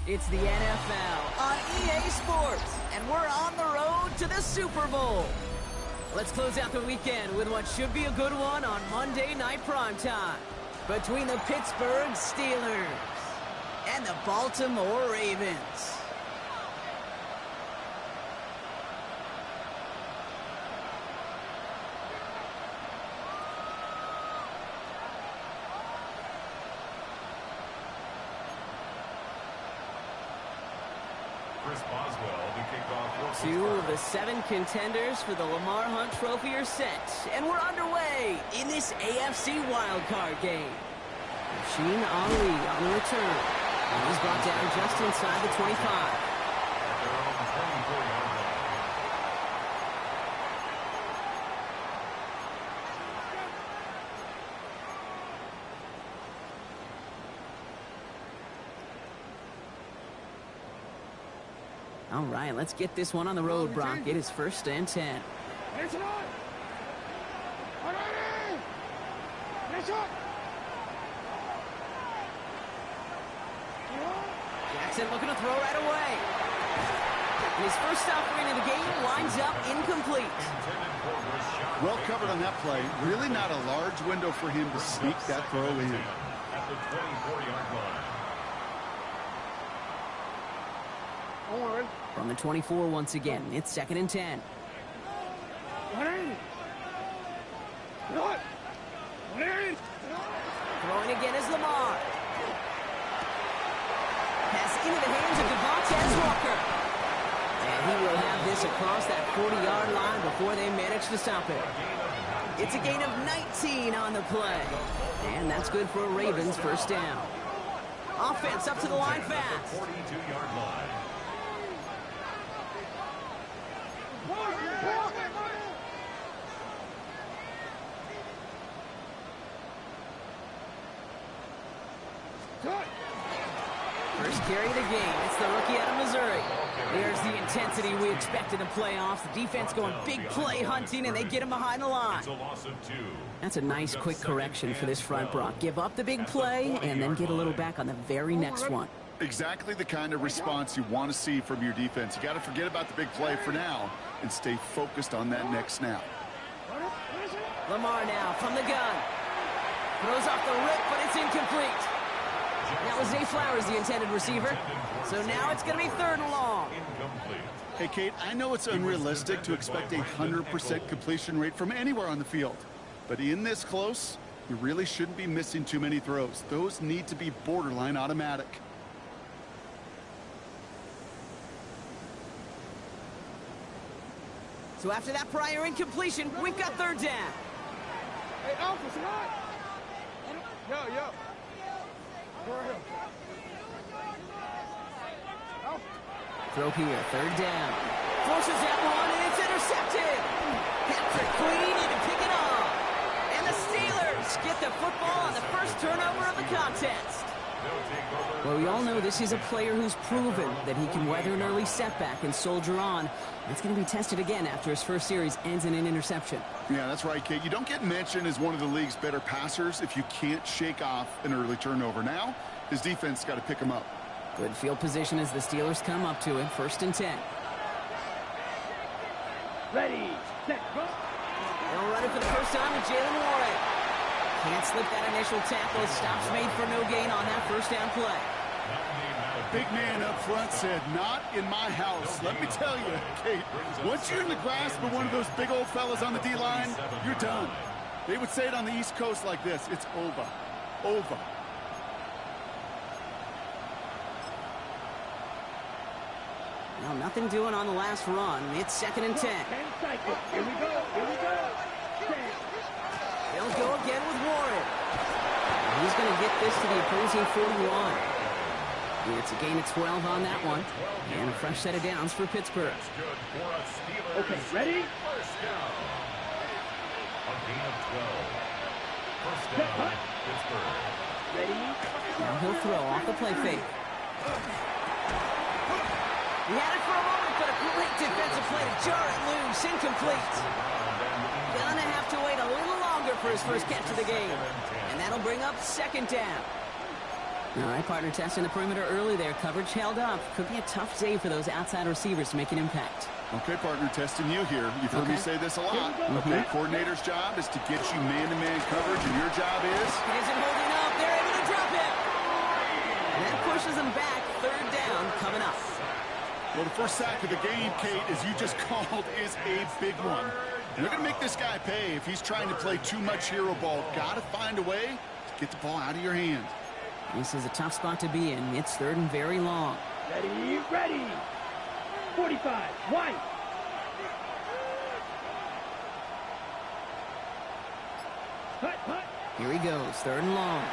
It's the NFL on EA Sports, and we're on the road to the Super Bowl. Let's close out the weekend with what should be a good one on Monday Night Primetime between the Pittsburgh Steelers and the Baltimore Ravens. Two of the 7 contenders for the Lamar Hunt Trophy are set, and we're underway in this AFC wildcard game. Rasheen Ali on the return, and he's brought down just inside the 25. All right, let's get this one on the road, Brock. It is 1st and 10. Jackson looking to throw right away. His first offering of the game lines up incomplete. Well covered on that play. Really not a large window for him to sneak that throw in. At the 24-yard line. From the 24 once again, it's 2nd and 10. Throwing again is Lamar. Pass into the hands of Devontae Walker. And he will have this across that 40-yard line before they manage to stop it. It's a gain of 19 on the play. And that's good for a Ravens first down. Offense up to the line fast. 42-yard line. First carry of the game. It's the rookie out of Missouri. There's the intensity we expect in the playoffs. The defense going big play hunting, and they get him behind the line. It's a loss of 2. That's a nice quick correction for this front, Brock. Give up the big play and then get a little back on the very next one. Exactly the kind of response you want to see from your defense. You got to forget about the big play for now and stay focused on that next snap. Lamar now from the gun. Throws off the rip, but it's incomplete. That was Zay Flowers, the intended receiver. So now it's going to be 3rd and long. Hey, Kate, I know it's unrealistic to expect a 100% completion rate from anywhere on the field. But in this close, you really shouldn't be missing too many throws. Those need to be borderline automatic. So after that prior incompletion, we've got 3rd down. Hey, Alpha, tonight. Yo. Throw here, 3rd down. Forces that one, and it's intercepted. Patrick Queen in to pick it off. And the Steelers get the football on the first turnover of the contest. Well, we all know this is a player who's proven that he can weather an early setback and soldier on. It's going to be tested again after his first series ends in an interception. Yeah, that's right, Kate. You don't get mentioned as one of the league's better passers if you can't shake off an early turnover. Now, his defense got to pick him up. Good field position as the Steelers come up to it. 1st and 10. Ready, set, go. They'll run it for the first time with Jalen Warren. Can't slip that initial tackle. Stops made for no gain on that first down play. Big man up front said, "Not in my house." Let me tell you, Kate, once you're in the grasp of one of those big old fellas on the D-line, you're done. They would say it on the East Coast like this: it's over. Over. Well, nothing doing on the last run. It's 2nd and 10. Here we go. They'll go again with Warren. He's going to get this to the opposing 41. It's a gain of 12 on that one. And a fresh set of downs for Pittsburgh. Okay, ready? First down. A gain of 12. First down, Pittsburgh. Ready? Now he'll throw off the play fake. He had it for a moment, but a great defensive play to jar it loose. Incomplete. Gonna have to wait a little longer for his first catch of the game. And that'll bring up 2nd down. All right, partner, testing the perimeter early there. Coverage held up. Could be a tough day for those outside receivers to make an impact. Okay, partner, testing you here. You've heard me say this a lot. Okay, coordinator's job is to get you man-to-man coverage, and your job is... He isn't holding up. They're able to drop it. And that pushes them back. Third down coming up. Well, the first sack of the game, Kate, as you just called, is a big one. And they're going to make this guy pay if he's trying to play too much hero ball. Got to find a way to get the ball out of your hand. This is a tough spot to be in. It's third and very long. Ready, ready. 45, white. Hut, hut. Here he goes, third and long.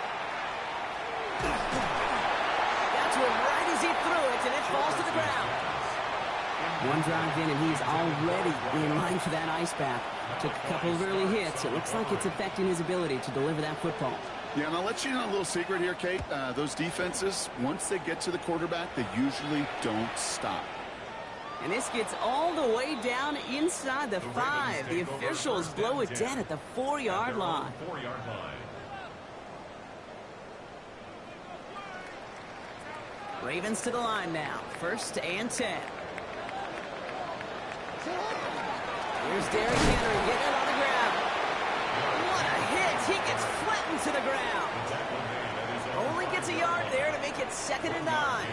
That's right as he threw it, and it falls to the ground. One drive in, and he's already in line for that ice bath. Took a couple of early hits. It looks like it's affecting his ability to deliver that football. Yeah, and I'll let you know a little secret here, Kate. Those defenses, once they get to the quarterback, they usually don't stop. And this gets all the way down inside the 5. The officials blow it dead at the 4-yard line. Ravens to the line now. First and 10. Here's Derrick Henry getting it on the ground. What a hit. He gets flattened to the ground. Only gets a yard there to make it 2nd and 9.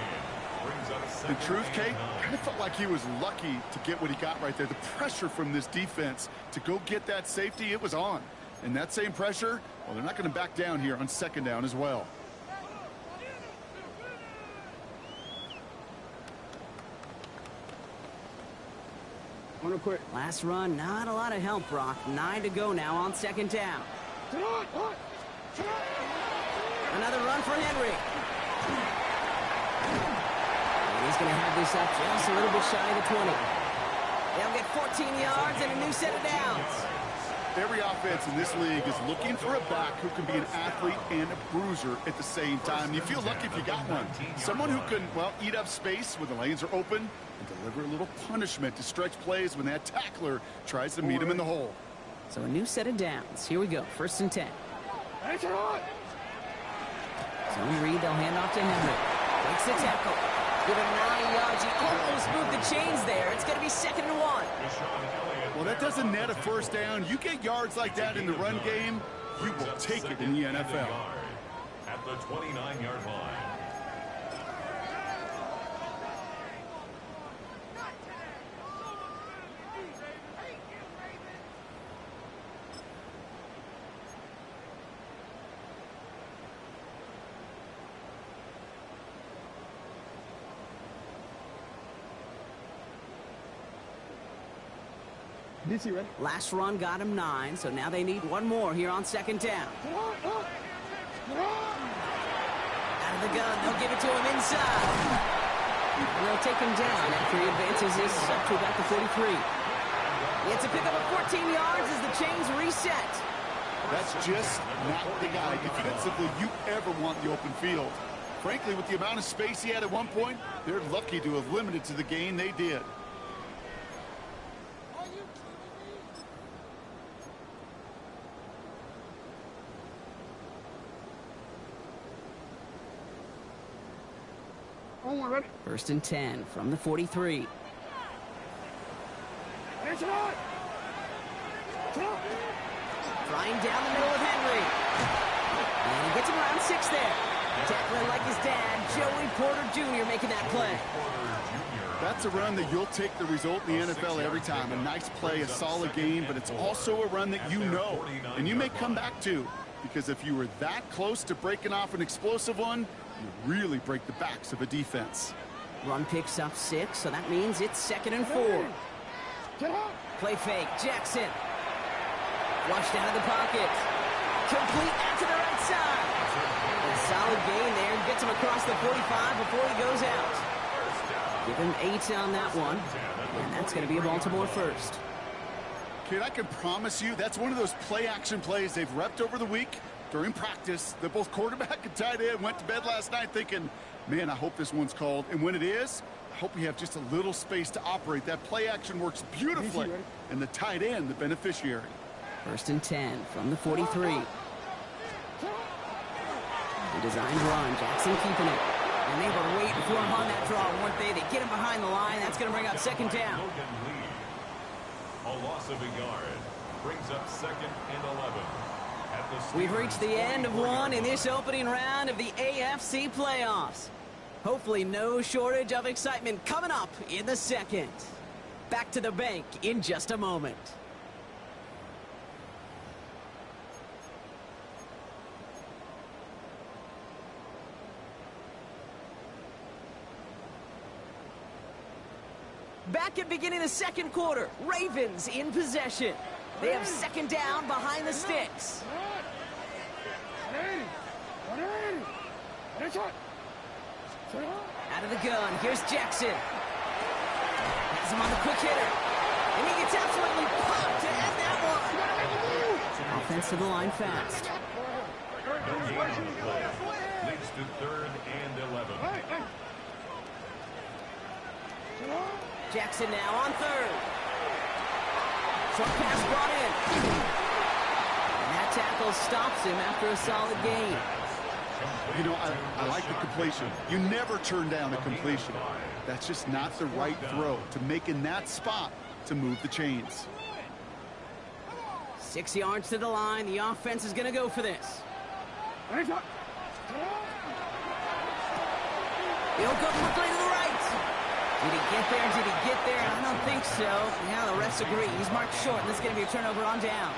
The truth, Kate, kind of felt like he was lucky to get what he got right there. The pressure from this defense to go get that safety, it was on. And that same pressure, well, they're not going to back down here on 2nd down as well. Last run, not a lot of help, Brock. 9 to go now on 2nd down. Another run for Henry. And he's going to have this up just a little bit shy of the 20. They'll get 14 yards and a new set of downs. Every offense in this league is looking for a back who can be an athlete and a bruiser at the same time. You feel lucky if you got one. Someone who can, well, eat up space when the lanes are open and deliver a little punishment to stretch plays when that tackler tries to meet him in the hole. So a new set of downs. Here we go. 1st and 10. Zone read, they'll hand off to Henry. Breaks the tackle. Give him 9 yards. He almost moved the chains there. It's going to be 2nd and 1. Well, that doesn't net a first down. You get yards like that in the run game, you will take it in the NFL. At the 29-yard line. Last run got him 9, so now they need one more here on 2nd down. Out of the gun, they'll give it to him inside. And they'll take him down after he advances this up to about the 43. It's a pickup of 14 yards as the chains reset. That's just not the guy defensively you ever want in the open field. Frankly, with the amount of space he had at one point, they're lucky to have limited to the gain they did. First and 10 from the 43. Flying down the middle of Henry. And he gets him around 6 there. Tackling like his dad, Joey Porter Jr. making that play. That's a run that you'll take the result in the NFL every time. A nice play, a solid game, but it's also a run that you know and you may come back to. Because if you were that close to breaking off an explosive one, you really break the backs of a defense. Run picks up 6, so that means it's 2nd and 4. Play fake, Jackson. Flushed out of the pocket. Complete out to the right side. A solid gain there. Gets him across the 45 before he goes out. Give him 8 on that one. And that's going to be a Baltimore first. Kid, I can promise you that's one of those play-action plays they've repped over the week during practice that both quarterback and tight end went to bed last night thinking, man, I hope this one's called. And when it is, I hope we have just a little space to operate. That play action works beautifully. And the tight end, the beneficiary. First and 10 from the 43. A designed run. Jackson keeping it. And they were waiting for him on that draw, weren't they? They get him behind the line. That's going to bring up second down. A loss of a yard brings up 2nd and 11. We've reached the end of one in this opening round of the AFC playoffs. Hopefully no shortage of excitement coming up in the second. Back to the bank in just a moment. Back at beginning of the second quarter, Ravens in possession. They have second down behind the sticks. Out of the gun, here's Jackson. Has him on the quick hitter. And he gets absolutely popped to end that one. Offense to the line fast. Leads to 3rd and 11. Jackson now on 3rd. Short pass brought in. And that tackle stops him after a solid gain. You know, I like the completion. You never turn down a completion. That's just not the right throw to make in that spot to move the chains. 6 yards to the line. The offense is going to go for this. He'll go quickly to the right. Did he get there? Did he get there? I don't think so. Now the refs agree. He's marked short, and this is going to be a turnover on downs.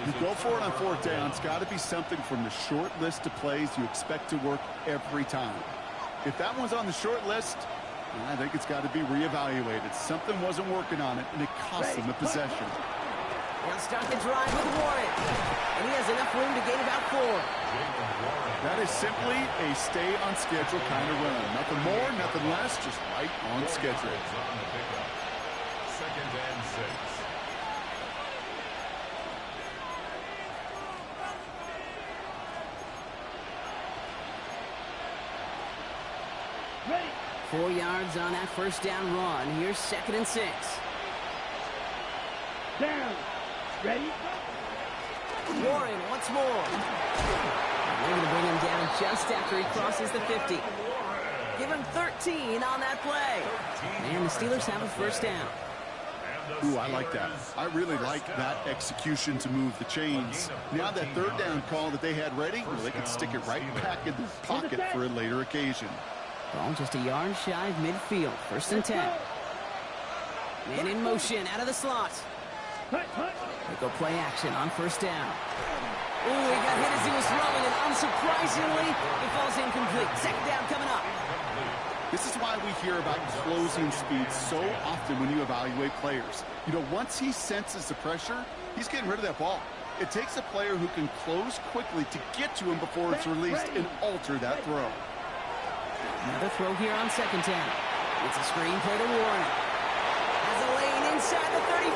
You go for it on 4th down. It's got to be something from the short list of plays you expect to work every time. If that one's on the short list, I think it's got to be reevaluated. Something wasn't working on it, and it cost him the possession. He'll start the drive with Warren. And he has enough room to gain about 4. That is simply a stay on schedule kind of run. Nothing more, nothing less, just right on schedule. 2nd and 6. Ready. 4 yards on that first down run. Here's 2nd and 6. Down. Ready. Warren once more. They're going to bring him down just after he crosses the 50. Give him 13 on that play. And the Steelers have a first down. Ooh, I like that. I really like that execution to move the chains. Now that 3rd down call that they had ready, well, they can stick it right back in their pocket for a later occasion. Ball just a yard shy of midfield. 1st and 10. Man in motion out of the slot. They go play action on 1st down. Ooh, he got hit as he was throwing, and unsurprisingly, it falls incomplete. 2nd down coming up. This is why we hear about closing speed so often when you evaluate players. You know, once he senses the pressure, he's getting rid of that ball. It takes a player who can close quickly to get to him before it's released and alter that throw. Another throw here on 2nd down. It's a screen play to Warren. Has a lane inside the 35.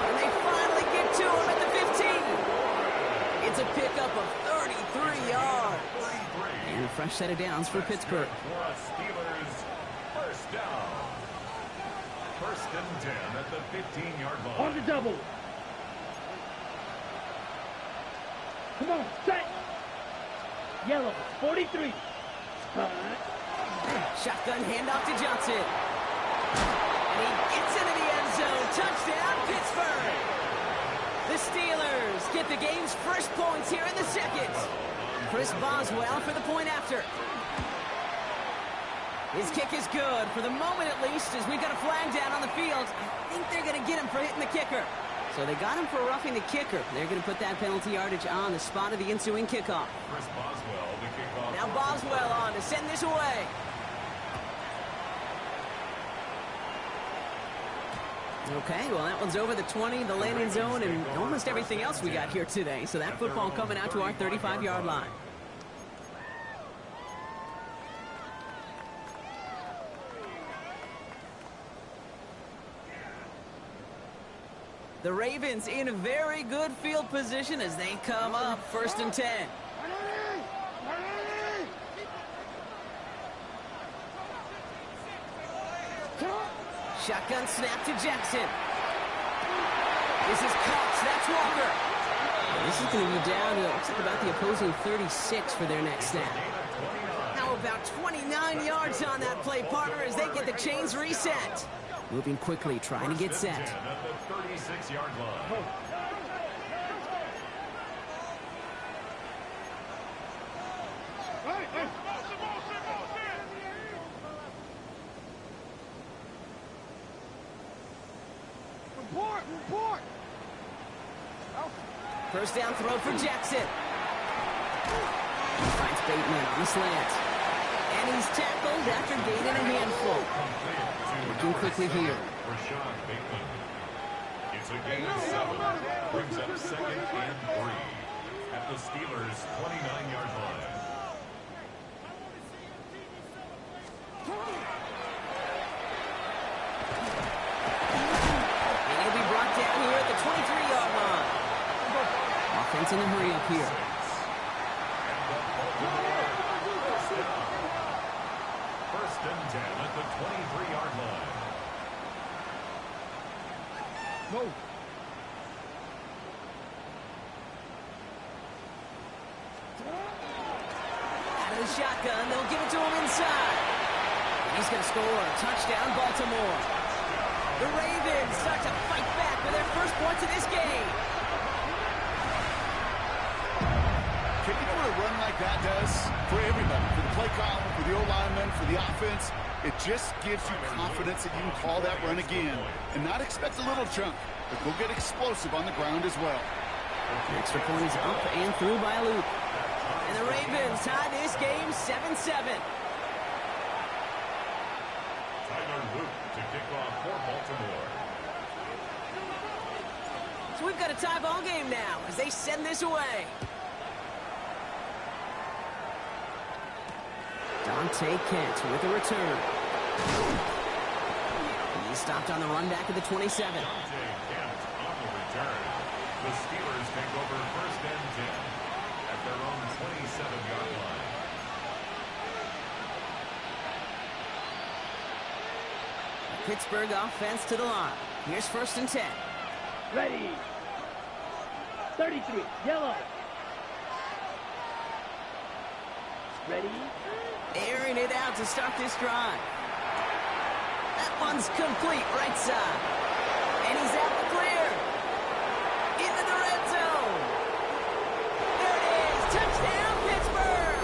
And they finally get to him at the 15. It's a pickup of 33 yards. And a fresh set of downs for Pittsburgh. Steelers first down. 1st and 10 at the 15-yard line. On the double. Come on, set. Yellow, 43. Shotgun handoff to Johnson. And he gets into the end zone. Touchdown, Pittsburgh. The Steelers get the game's first points here in the second. Chris Boswell for the point after. His kick is good, for the moment at least, as we've got a flag down on the field. I think they're going to get him for hitting the kicker. So they got him for roughing the kicker. They're going to put that penalty yardage on the spot of the ensuing kickoff. Chris Boswell, the kickoff. Now Boswell on to send this away. Okay, well, that one's over the 20, the landing zone, and almost everything else we got here today. So that football coming out to our 35-yard line. The Ravens in a very good field position as they come up 1st and 10. Shotgun snap to Jackson. This is Cox. That's Walker. This is going to be down to, looks like about the opposing 36 for their next snap. How about 29 yards on that play, partner, as they get the chains reset. Moving quickly, trying to get set. At the 36-yard line. Report! First down throw for Jackson. He finds Bateman on the slant. And he's tackled after gaining a handful. Looking quickly here. It's a gain of 7. Brings up 2nd and 3 at the Steelers' 29-yard line. And he'll be brought down here at the 23-yard line. Offense in a hurry up here. First and 10 at the 23-yard line. No. Out of the shotgun, they'll give it to him inside. And he's going to score. Touchdown, Baltimore. The Ravens start to fight back with their first points of this game. You know what a run like that does for everybody, for the play call, for the O-lineman, for the offense? It just gives you confidence that you can call that run again and not expect a little chunk, but go get explosive on the ground as well. The extra point is up and through by Luke. And the Ravens tie this game 7-7. Tyler Luke to kick off for Baltimore. So we've got a tie ball game now as they send this away. Dante Kent with a return. He's stopped on the run back at the 27. Dante Kent on the return. The Steelers take over first and 10 at their own 27-yard line. Pittsburgh offense to the line. Here's first and 10. Ready. 33. Yellow. Ready. Airing it out to start this drive. That one's complete right side. And he's out the clear. Into the red zone. There it is. Touchdown, Pittsburgh.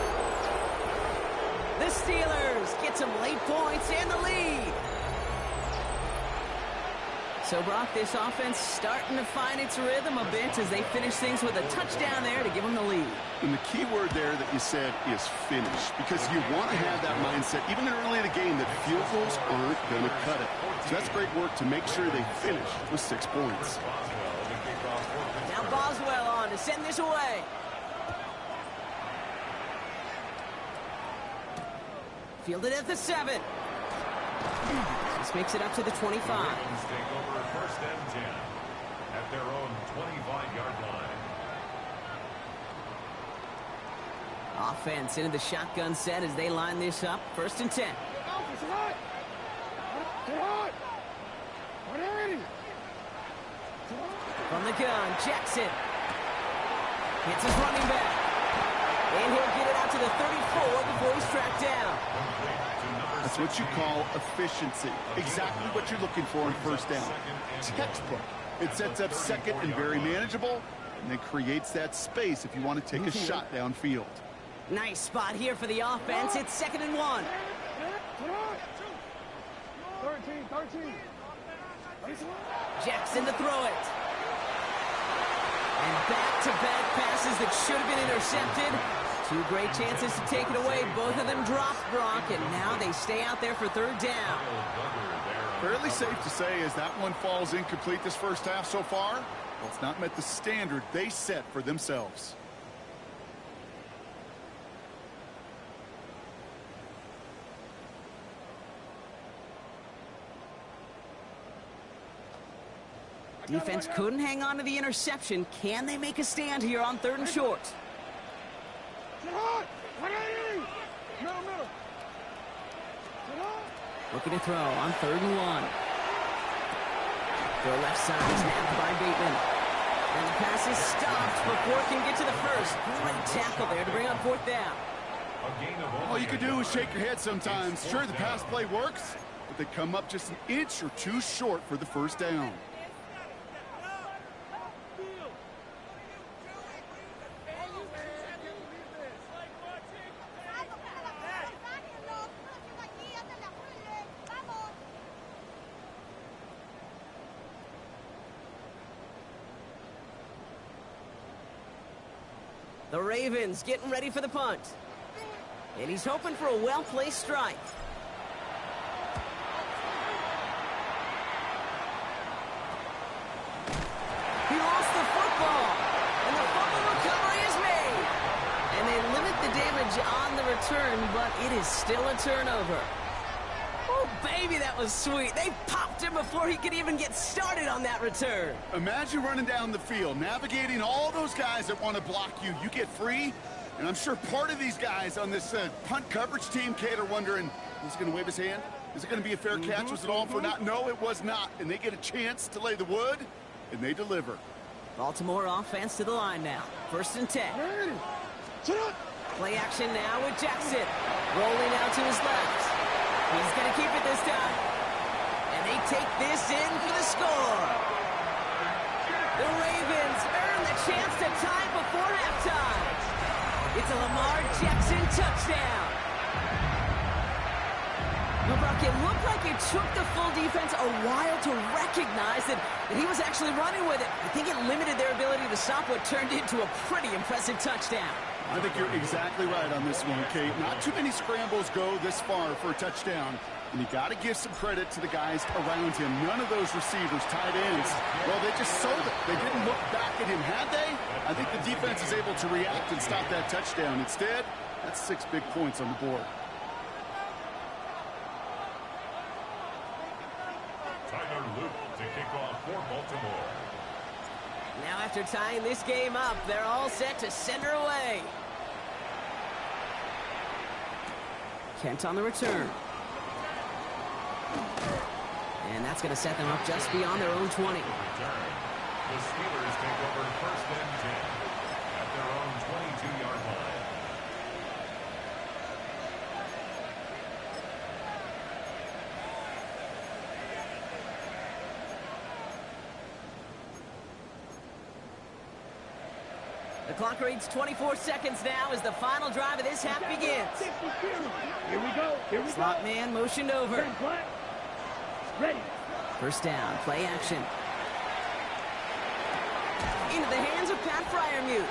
The Steelers get some late points and the lead. So, Brock, this offense starting to find its rhythm a bit as they finish things with a touchdown there to give them the lead. And the key word there that you said is finish, because you want to have that mindset, even early in the game, that field goals aren't going to cut it. So that's great work to make sure they finish with 6 points. Now Boswell on to send this away. Fielded at the 7. This makes it up to the 25. Ravens take over first and 10 at their own 25-yard line. Offense into the shotgun set as they line this up. First and 10. From the gun, Jackson. Hits his running back. And he'll get it out to the 34 before he's tracked down. That's what you call efficiency. Exactly what you're looking for in first down. Textbook. It sets up second and very manageable, and then creates that space if you want to take a shot downfield. Nice spot here for the offense. It's 2nd and 1. 13. Jackson to throw it. And back-to-back passes that should have been intercepted. 2 great chances to take it away. Both of them dropped, Brock, and now they stay out there for 3rd down. Fairly safe to say as that one falls incomplete this first half so far, well, it's not met the standard they set for themselves. Defense couldn't hang on to the interception. Can they make a stand here on 3rd and short? Looking to throw on 3rd and 1. Throw left side, snapped by Bateman. And the pass is stopped before it can get to the first. Great tackle there to bring up fourth down. All you can do is shake your head sometimes. Sure, the pass play works, but they come up just an inch or two short for the first down. The Ravens getting ready for the punt. And he's hoping for a well-placed strike. He lost the football. And the fumble recovery is made. And they limit the damage on the return, but it is still a turnover. Oh, baby, that was sweet. They popped him before he could even get started on that return. Imagine running down the field, navigating all those guys that want to block you. You get free, and I'm sure part of these guys on this punt coverage team, Kate, are wondering, is he going to wave his hand? Is it going to be a fair catch? Was it all for naught? No, it was not. And they get a chance to lay the wood, and they deliver. Baltimore offense to the line now. 1st and 10. Play action now with Jackson. Rolling out to his left. He's going to keep it this time. And they take this in for the score. The Ravens earn the chance to tie before halftime. It's a Lamar Jackson touchdown. Now, Brock, it looked like it took the full defense a while to recognize that he was actually running with it. I think it limited their ability to stop what turned into a pretty impressive touchdown. I think you're exactly right on this one, Kate. Not too many scrambles go this far for a touchdown. And you got to give some credit to the guys around him. None of those receivers, tight ends, well, they just sold it. They didn't look back at him, had they? I think the defense is able to react and stop that touchdown. Instead, that's 6 big points on the board. Tyler Luke to kick off for Baltimore. Now after tying this game up, they're all set to send her away. Kent on the return. And that's going to set them up just beyond their own 20. The Steelers take over 1st and 10 at their own 22-yard line. The clock reads 24 seconds now as the final drive of this half begins. Here we go. Here we Slot go. man motioned over. Turn flat. Ready. 1st down, play action. Into the hands of Pat Freiermuth.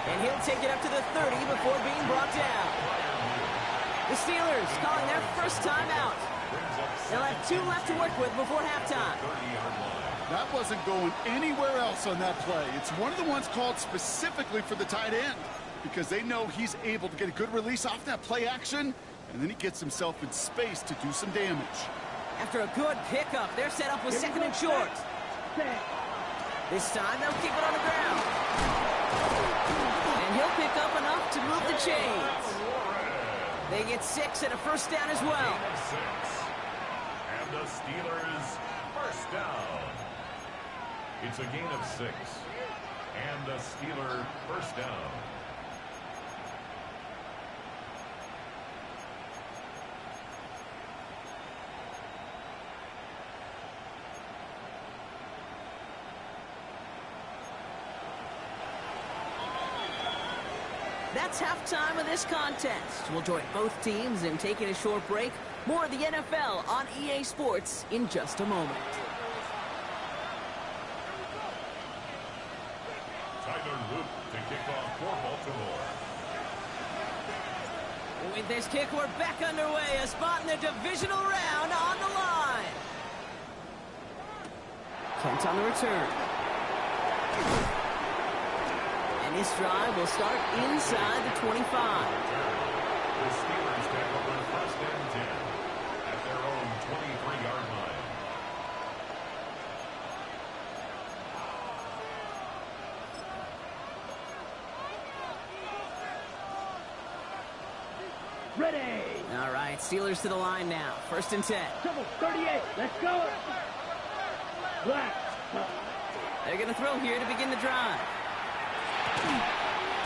And he'll take it up to the 30 before being brought down. The Steelers calling their first time out. They'll have 2 left to work with before halftime. That wasn't going anywhere else on that play. It's one of the ones called specifically for the tight end because they know he's able to get a good release off that play action, and then he gets himself in space to do some damage. After a good pickup, they're set up with 2nd and short. This time, they'll keep it on the ground. And he'll pick up enough to move the chains. They get 6 and a 1st down as well. And the Steelers 1st down. It's a gain of 6. And the Steeler 1st down. That's halftime of this contest. We'll join both teams in taking a short break. More of the NFL on EA Sports in just a moment. Tyler Luke to kick off for Baltimore. With this kick, we're back underway. A spot in the divisional round on the line. Kent on the return. And this drive will start inside the 25. The Steelers take over 1st and 10 at their own 23-yard line. Ready. All right, Steelers to the line now. 1st and 10. Double 38. Let's go. Black. They're going to throw here to begin the drive.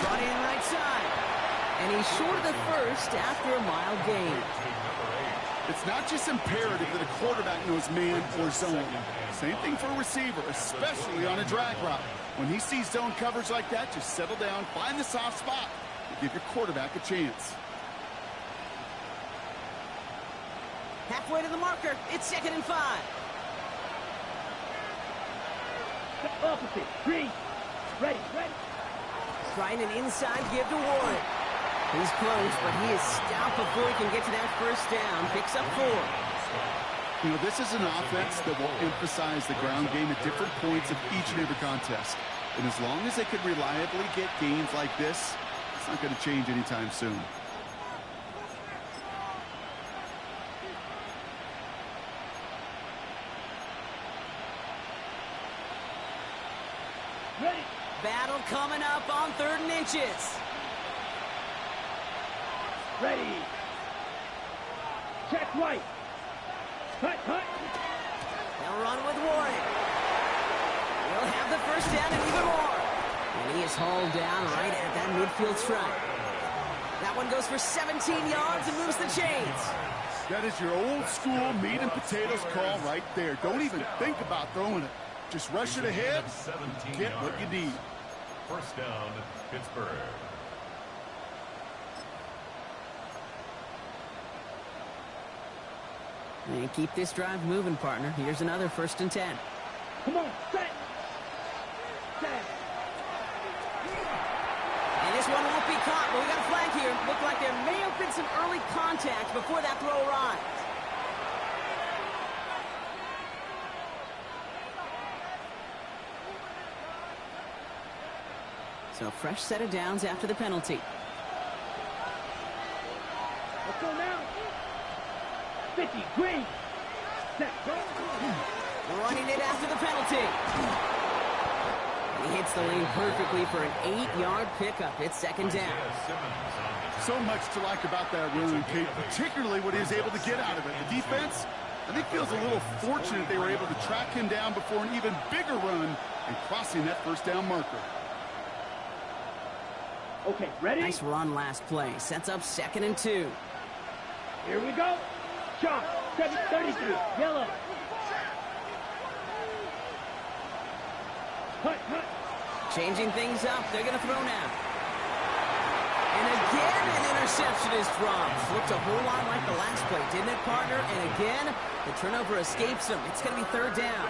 Brought in right side. And he's short of the first after a mild gain. It's not just imperative that a quarterback knows man or zone. Same thing for a receiver, especially on a drag route. When he sees zone coverage like that, just settle down, find the soft spot, and give your quarterback a chance. Halfway to the marker. It's 2nd and 5. Opposite. Green. Ready. Trying an inside give to Warren. He's close, but he is stout before he can get to that first down. Picks up 4. You know, this is an offense that will emphasize the ground game at different points of each and every contest. And as long as they can reliably get gains like this, it's not going to change anytime soon. Ready. Battle coming up on 3rd and inches. Ready. Check right. Cut. They'll run with Warren. He'll have the first down and even more. And he is hauled down right at that midfield stripe. That one goes for 17 yards and moves the chains. That is your old school meat and potatoes call right there. Don't even think about throwing it. Just rush it ahead, get what you need. First down, Pittsburgh. And keep this drive moving, partner. Here's another 1st and 10. Come on. Set. And this one won't be caught, but we got a flag here. Looked like there may have been some early contact before that throw arrived. So fresh set of downs after the penalty. Let's go now. 50. Green. Set. Running it after the penalty. And he hits the lane perfectly for an 8-yard pickup. It's 2nd down. So much to like about that run, Kate, particularly what he was able to get out of it. The defense, I think, feels a little fortunate they were able to track him down before an even bigger run and crossing that first down marker. Okay, ready? Nice run last play. Sets up 2nd and 2. Here we go. Shot. 733. Yellow. Cut. Changing things up. They're going to throw now. And again, an interception is dropped. Looked a whole lot like the last play, didn't it, partner? And again, the turnover escapes him. It's going to be 3rd down.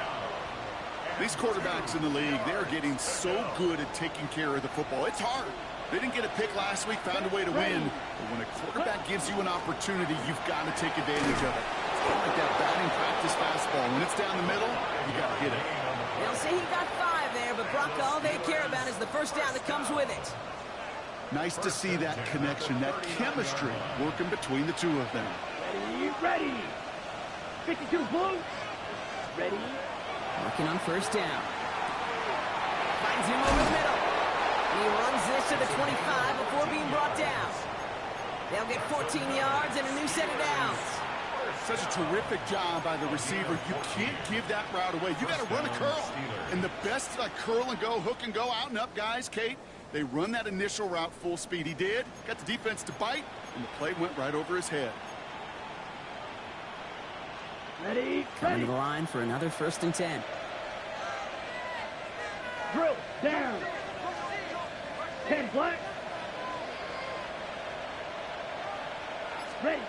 These quarterbacks in the league, they are getting so good at taking care of the football. It's hard. They didn't get a pick last week, found a way to win. But when a quarterback gives you an opportunity, you've got to take advantage of it. It's kind of like that batting practice fastball. When it's down the middle, you got to hit it. They'll say he got 5 there, but Brock, all they care about is the first down that comes with it. Nice to see that connection, that chemistry working between the two of them. Ready. 52 blue. Ready. Working on first down. Finds him over the middle. He runs this to the 25 before being brought down. They'll get 14 yards and a new set of downs. Such a terrific job by the receiver. You can't give that route away. You got to run a curl. And the best like curl and go, hook and go, out and up guys, Kate, they run that initial route full speed. He did. Got the defense to bite, and the play went right over his head. Ready. Coming to the line for another 1st and 10. Drill. Down. 10 black. Ready.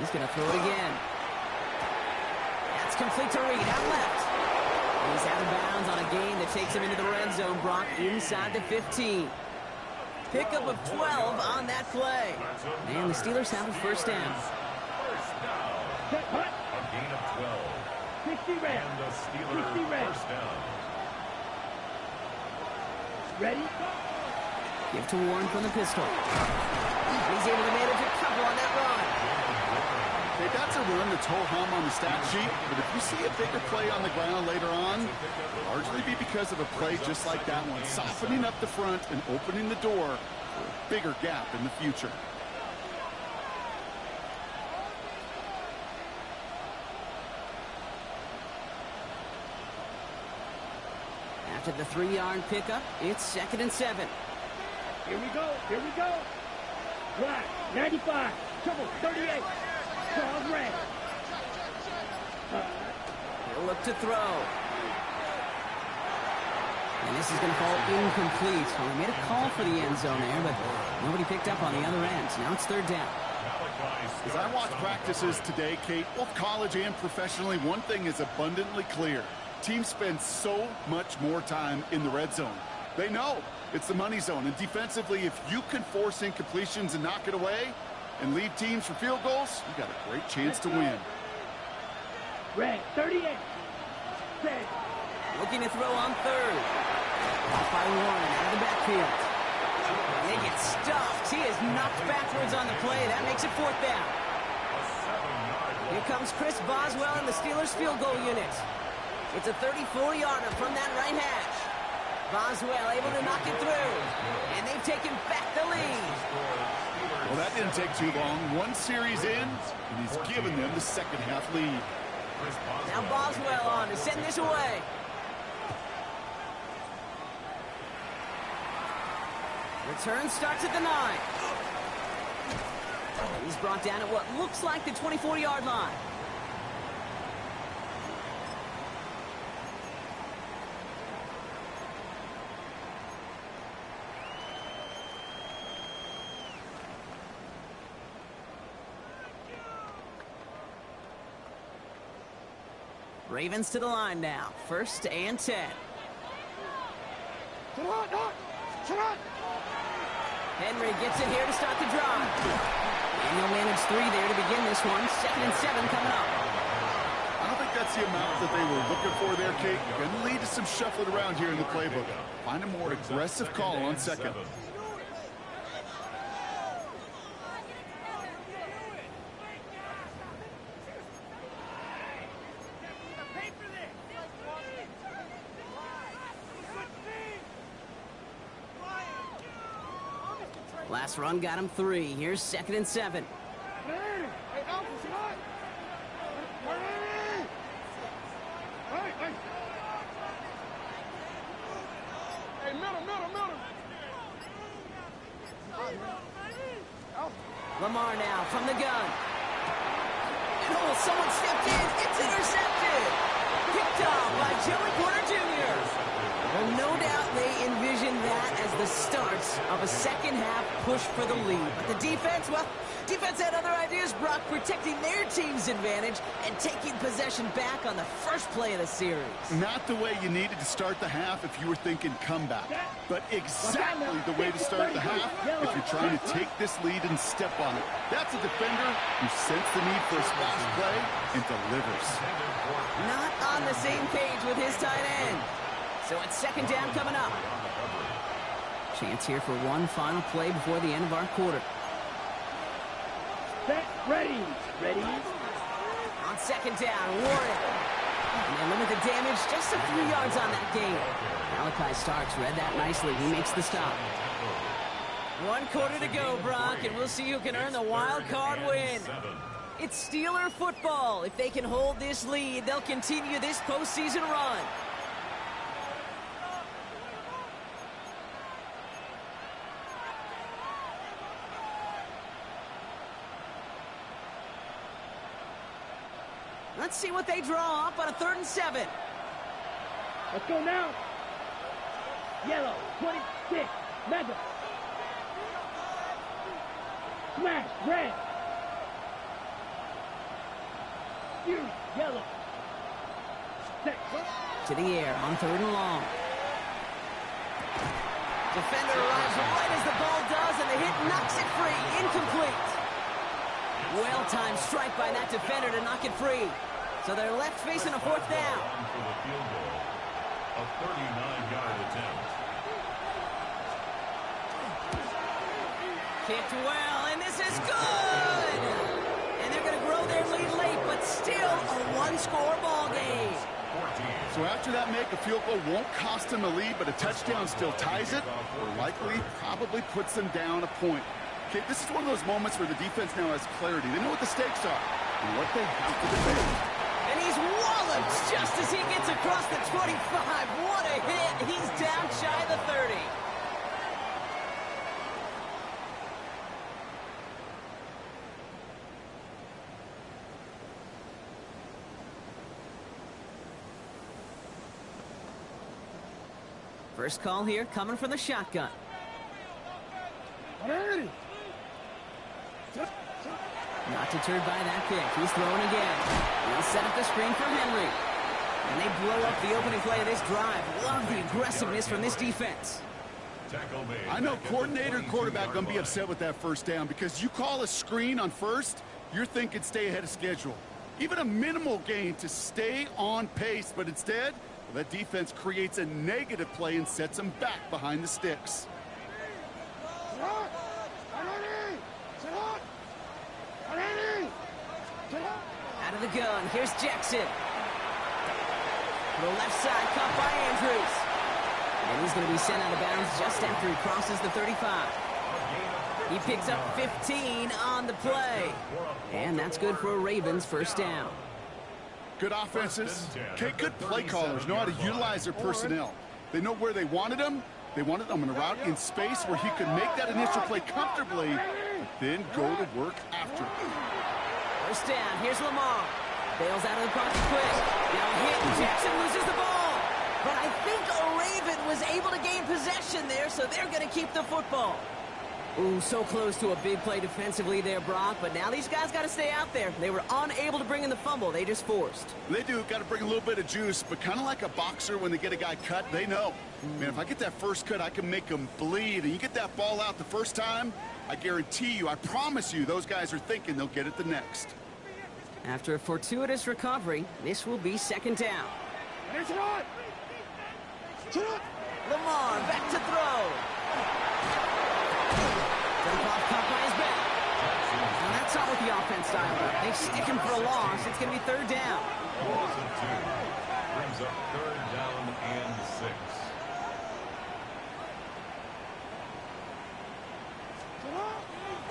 He's going to throw it again. That's complete to Reed out left. He's out of bounds on a gain that takes him into the red zone, Brock, inside the 15. Pickup of 12 on that play. And the Steelers have a first down. Set. Hut. A gain of 12. 60 red. And the Steelers 60 red. first down. Ready. Give to Warren from the pistol. He's able to manage a couple on that run. Okay, that's a run that's ho-hum on the stat sheet, but if you see a bigger play on the ground later on, it'll largely be because of a play just like that one, softening up the front and opening the door for a bigger gap in the future. After the 3-yard pickup, it's 2nd and 7. Here we go. Here we go. Black, 95. Trouble, 38. Cross red. He'll look to throw. And this is going to fall incomplete. Well, they made a call for the end zone there, but nobody picked up on the other end. So now it's 3rd down. As I watch practices today, Kate, both college and professionally, one thing is abundantly clear. Teams spend so much more time in the red zone. They know it's the money zone. And defensively, if you can force incompletions and knock it away and lead teams for field goals, you got a great chance to win. Red, 38. Set. Looking to throw on 3rd. Off by Warren out of the backfield. And they get stuffed. He is knocked backwards on the play. That makes it 4th down. Here comes Chris Boswell in the Steelers field goal unit. It's a 34-yarder from that right hash. Boswell able to knock it through. And they've taken back the lead. Well, that didn't take too long. One series in, and he's given them the second half lead. Now Boswell on to send this away. Return starts at the 9. He's brought down at what looks like the 24-yard line. Ravens to the line now. 1st and 10. Henry gets it here to start the drive. And he'll manage 3 there to begin this one. 2nd and 7 coming up. I don't think that's the amount that they were looking for there, Kate. Going to lead to some shuffling around here in the playbook. Find a more aggressive call on 2nd. Last run got him 3. Here's 2nd and 7. Lamar now from the gun. Oh, someone stepped in. It's intercepted. Picked off by Joey Porter Jr. Well, no doubt they envisioned that as the start of a second half push for the lead. But the defense, well, defense had other ideas, Brock, protecting their team's advantage and taking possession back on the first play of the series. Not the way you needed to start the half if you were thinking comeback, but exactly the way to start the half if you're trying to take this lead and step on it. That's a defender who sensed the need for a splash play and delivers. Not on the same page with his tight end. So it's 2nd down coming up. Chance here for one final play before the end of our quarter. Set, ready. Ready. On 2nd down, Warren. And they limit the damage just to 3 yards on that game. Malachi Starks read that nicely. He makes the stop. 1 quarter to go, Brock, and we'll see who can earn the wild card win. It's Steeler football. If they can hold this lead, they'll continue this postseason run. Let's see what they draw up on a 3rd and 7. Let's go now. Yellow, 26. Mega. Smash, red. Huge, yellow. Set. To the air on 3rd and long. Defender arrives right as the ball does, and the hit knocks it free. Incomplete. Well-timed strike by that defender to knock it free. So they're left facing a 4th down. A 39-yard attempt. Kicked well, and this is good! And they're going to grow their lead late, but still a 1-score ball game. So after that make, a field goal won't cost them a lead, but a touchdown still ties it, or likely probably puts them down a point. Okay, this is one of those moments where the defense now has clarity. They know what the stakes are and what they have to defend. And he's walloped slips just as he gets across the 25. What a hit. He's down shy of the 30. First call here coming from the shotgun. Not deterred by that pick. He's throwing again. He'll set up the screen for Henry. And they blow up the opening play of this drive. Love the aggressiveness from this defense. I know coordinator and quarterback going to be upset with that first down because you call a screen on first, you're thinking stay ahead of schedule. Even a minimal gain to stay on pace, but instead, well, that defense creates a negative play and sets them back behind the sticks. Out of the gun, here's Jackson. To the left side, caught by Andrews. And he's going to be sent out of bounds just after he crosses the 35. He picks up 15 on the play. And that's good for a Ravens first down. Good offenses. Okay, good play callers know how to utilize their personnel. They know where they wanted them. They wanted them in a route in space where he could make that initial play comfortably, but then go to work after. First down, here's Lamar. Bails out of the pocket quick. Now a hit, and Jackson loses the ball. But I think a Raven was able to gain possession there, so they're going to keep the football. Ooh, so close to a big play defensively there, Brock. But now these guys got to stay out there. They were unable to bring in the fumble. They just forced. They do. Got to bring a little bit of juice, but kind of like a boxer when they get a guy cut, they know. Man, if I get that first cut, I can make them bleed. And you get that ball out the first time, I guarantee you, I promise you, those guys are thinking they'll get it the next. After a fortuitous recovery, this will be second down. Lamar back to throw. Dump off, caught by his back. Now that's not what the offense style is. They stick him for a loss. It's going to be third down. Loss of 2. Brings up third down and 6.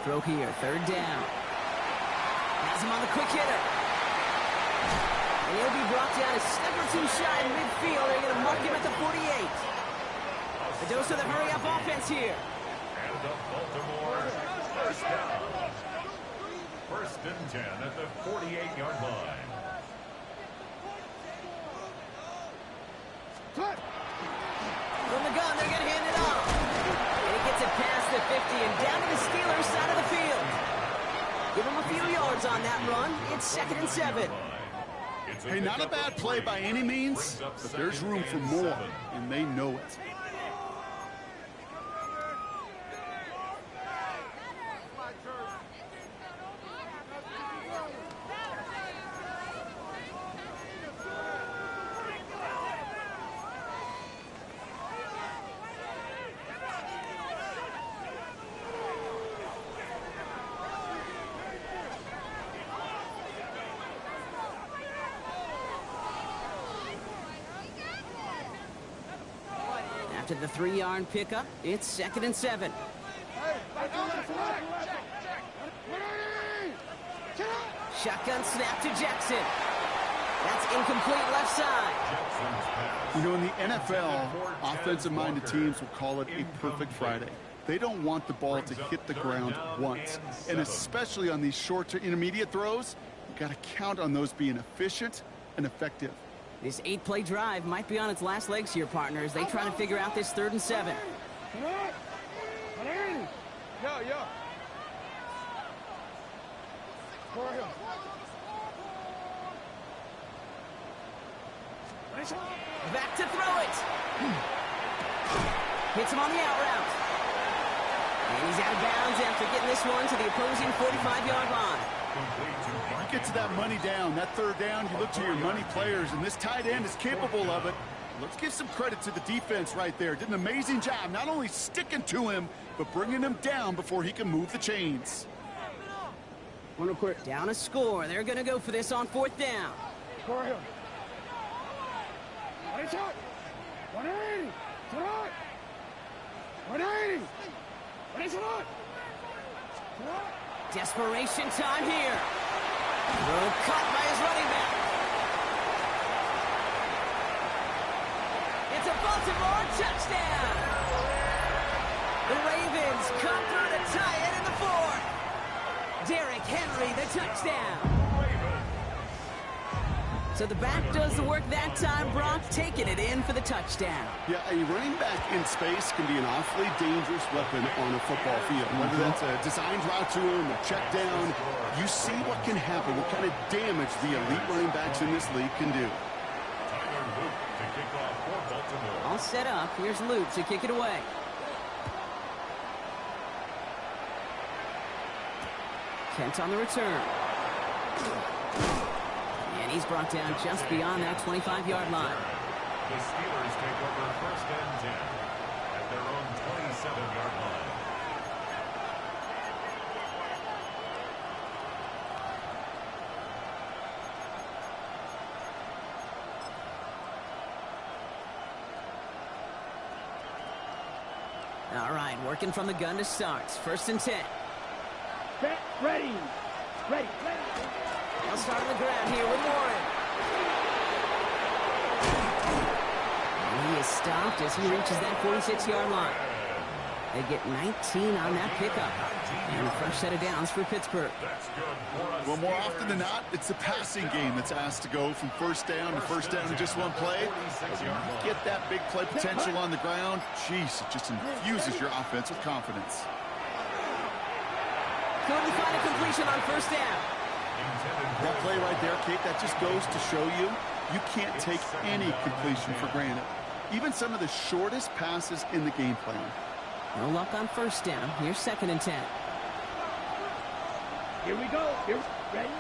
Throw here, third down. Has him on the quick hitter. And he'll be brought down a step or two shy in midfield. They're going to mark him at the 48. A dose of the hurry-up offense here. And the Baltimore first down. First and 10 at the 48-yard line. From the gun, they're going to hand it off. And he gets it past the 50 and down to the Steelers' side of the field. Give him a few yards on that run. It's second and 7. Hey, not a bad play by any means, but there's room for more, and they know it. After the 3-yard pickup, it's second and 7. Shotgun snap to Jackson. That's incomplete left side. You know, in the NFL, offensive-minded teams will call it a perfect Friday. They don't want the ball to hit the ground once. And especially on these short to intermediate throws, you got to count on those being efficient and effective. This 8-play drive might be on its last legs here, partners. They try to figure out this third and 7. Back to throw it. Hits him on the out route. And he's out of bounds after getting this one to the opposing 45-yard line. You get to that money down, that third down, you look to your money players, and this tight end is capable of it. Let's give some credit to the defense right there. Did an amazing job, not only sticking to him, but bringing him down before he can move the chains. Down a score. They're going to go for this on fourth down. Desperation time here. Throw caught by his running back. Baltimore, touchdown! The Ravens come through to tie it in the fourth. Derrick Henry, the touchdown. So the back does the work that time. Brock taking it in for the touchdown. Yeah, a running back in space can be an awfully dangerous weapon on a football field. Whether that's a designed route to him, a check down, you see what can happen, what kind of damage the elite running backs in this league can do. All set up. Here's Luke to kick it away. Kent on the return. And he's brought down just beyond that 25-yard line. The Steelers take over first and 10 at their own 27-yard line. All right, working from the gun to start. First and 10. Set, ready. Ready. They'll start on the ground here with Warren. And he is stopped as he reaches that 46-yard line. They get 19 on that pickup. And a fresh set of downs for Pittsburgh. Well, more often than not, it's the passing game that's asked to go from first down in just one play. But when you get that big play potential on the ground, jeez, it just infuses your offense with confidence. Couldn't find a completion on first down. That play right there, Kate, that just goes to show you, you can't take any completion for granted. Even some of the shortest passes in the game plan. No luck on first down. Here's second and 10. Here we go. Here, ready.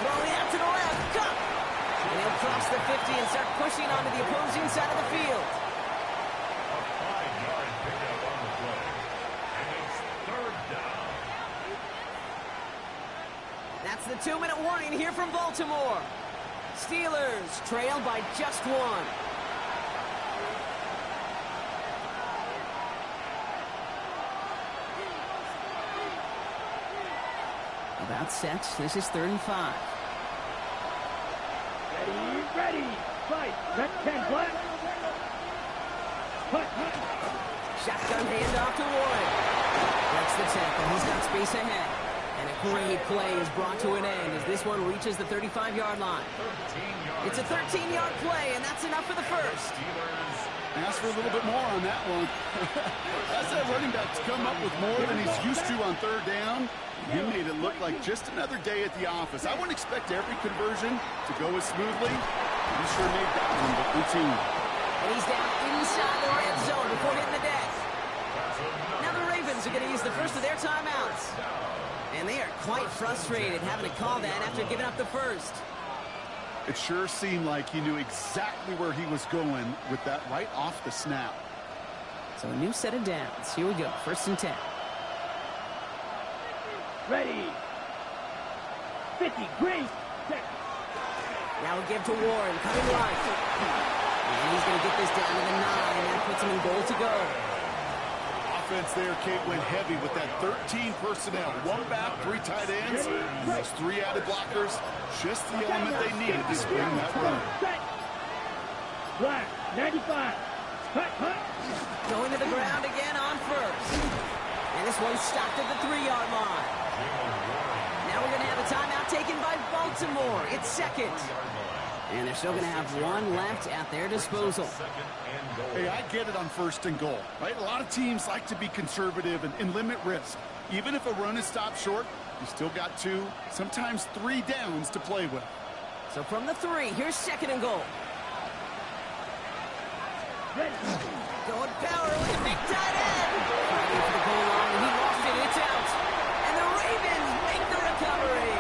Throwing out to the left. Cut! And he'll cross the 50 and start pushing onto the opposing side of the field. A 5-yard pickup on the play. And it's third down. That's the 2-minute warning here from Baltimore. Steelers trail by just one. About set. This is 3rd and 5. Ready. Fight. Red 10 black. Hut. Shotgun handoff to Warren. That's the tackle. He's got space ahead. And a great play is brought to an end as this one reaches the 35-yard line. It's a 13-yard play, and that's enough for the first. Ask for a little bit more on that one. That's that running back to come up with more than he's used to on third down. He made it look like just another day at the office. I wouldn't expect every conversion to go as smoothly. He sure made that one look routine. And he's down inside the red zone before hitting the deck. Now the Ravens are going to use the first of their timeouts. And they are quite frustrated having to call that after giving up the first. It sure seemed like he knew exactly where he was going with that right off the snap. So a new set of downs. Here we go. 1st and 10. Ready. 50. Green. Set. Now we'll give to Warren. Coming right. And he's going to get this down to the 9. That puts him in goal to go. Offense there, Kate, went heavy with that 13 personnel. 1 back, 3 tight ends, and those 3 added blockers. Just the element they needed to spring that run. Black, 95. Hut. Going to the ground again on first. And this one's stopped at the 3-yard line. Now we're going to have a timeout taken by Baltimore. It's second. And they're still going to have one left at their disposal. Hey, I get it on 1st and goal, right? A lot of teams like to be conservative and limit risk. Even if a run is stopped short, you still got 2, sometimes 3 downs to play with. So from the 3, here's 2nd and goal. Ready. Going power with a big tight end. Fighting for the goal line, and he lost it. It's out. And the Ravens make the recovery.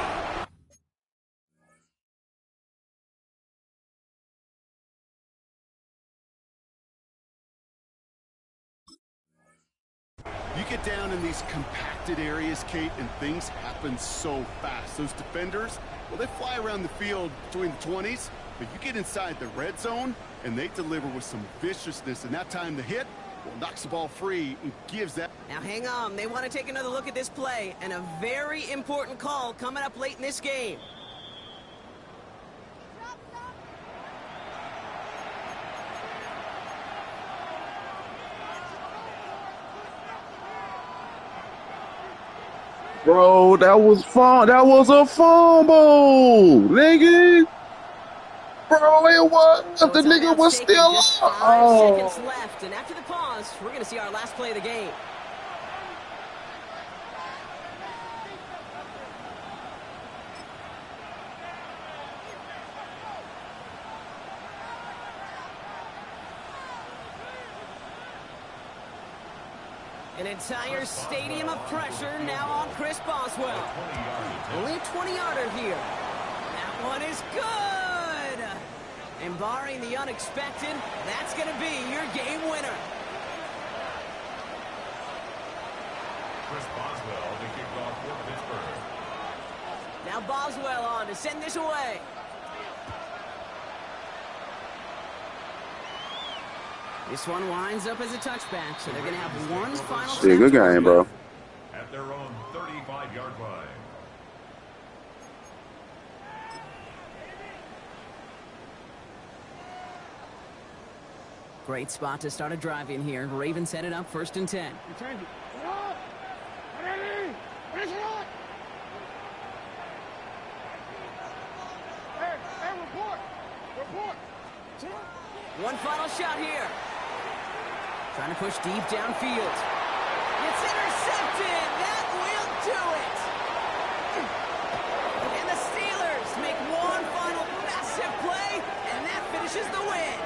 You get down in these compacted areas, Kate, and things happen so fast. Those defenders, well, they fly around the field between the 20s, but you get inside the red zone, and they deliver with some viciousness. And that time the hit, well, knocks the ball free and gives that. Now hang on. They want to take another look at this play, and a very important call coming up late in this game. Bro, that was fun. That was a fumble, nigga. Bro, it was. So The nigga timeout's was taken, still just up. 5 seconds Oh. left. And after the pause, we're going to see our last play of the game. An entire stadium of pressure now on Chris Boswell. Only a 20-yarder here. That one is good. And barring the unexpected, that's going to be your game winner. Chris Boswell to kick off for Pittsburgh. Now Boswell on to send this away. This one winds up as a touchback, so they're going to have one final Shit, good game, bro. At their own 35-yard line. Great spot to start a drive in here. Ravens headed up 1st and 10. One final shot here. Trying to push deep downfield. It's intercepted. That will do it. And the Steelers make one final massive play, and that finishes the win.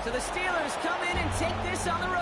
So the Steelers come in and take this on the road.